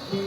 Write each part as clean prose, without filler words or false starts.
Look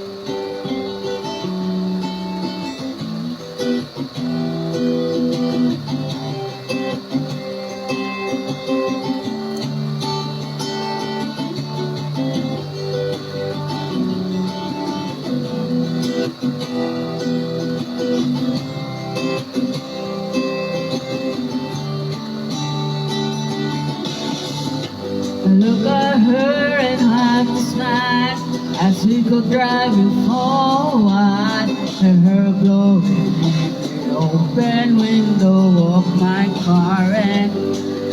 at her and have to smile as we go driving forward. And her blowing in the open window of my car. And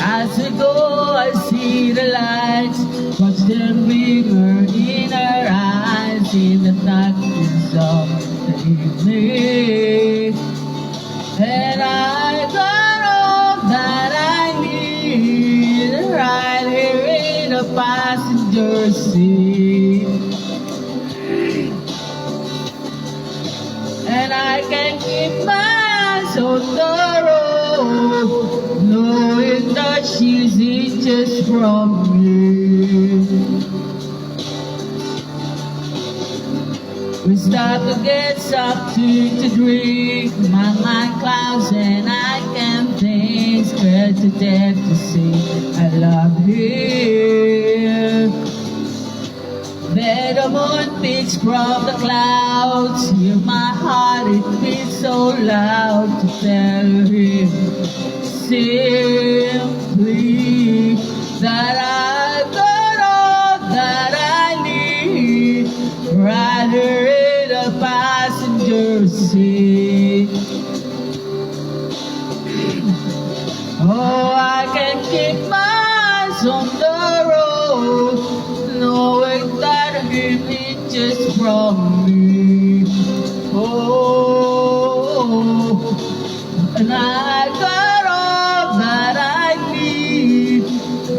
as we go, I see the lights, watch them glimmer in her eyes in the darkness of the evening. And I got all that I need right here in the passenger seat. And I can keep my eyes on the road, knowing that she's inches from me. We start to get something to drink. My mind clouds and I can think. Scared to death to see I love here. There the moon peeks from the clouds. Hear my heart, it beats so loud to tell him simply that I got all that I need right here in the passenger seat. Oh, I can keep my eyes on the road, knowing that he reaches from me. Oh, and I got all that I need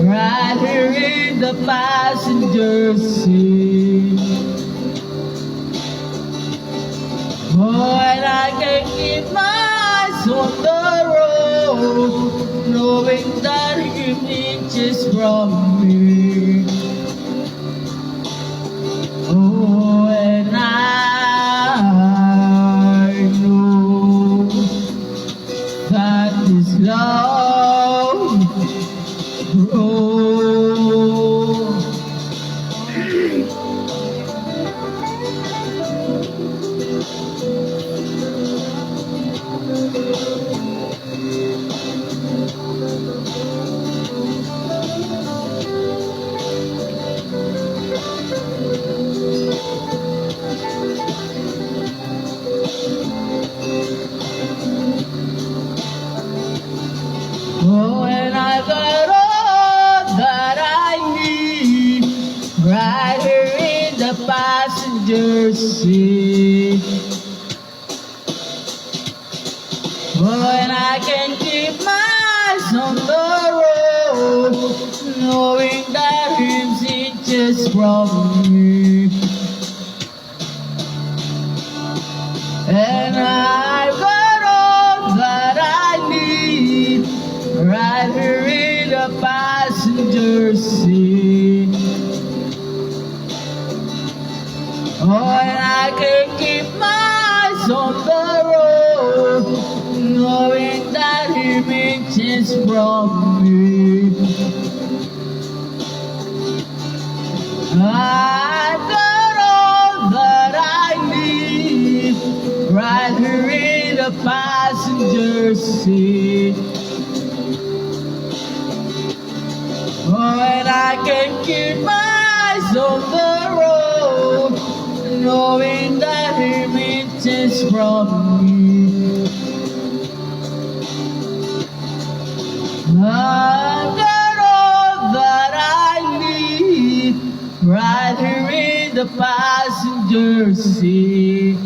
right here in the passenger seat. Oh, and I can keep my eyes on the road, knowing that he reaches from me. Oh, and I know that this love grows. Oh, and I got all that I need right here in the passenger seat. Oh, and I can keep my eyes on the road, knowing that he's inches from me. And I've got all that I need right here in the passenger seat. Oh, and I can keep my eyes on the road, knowing that he reaches from me. I've got all that I need right here in the passenger seat. Oh, and I can keep my eyes on the road, knowing that he reaches from me. I've got all that I need right here in the passenger seat.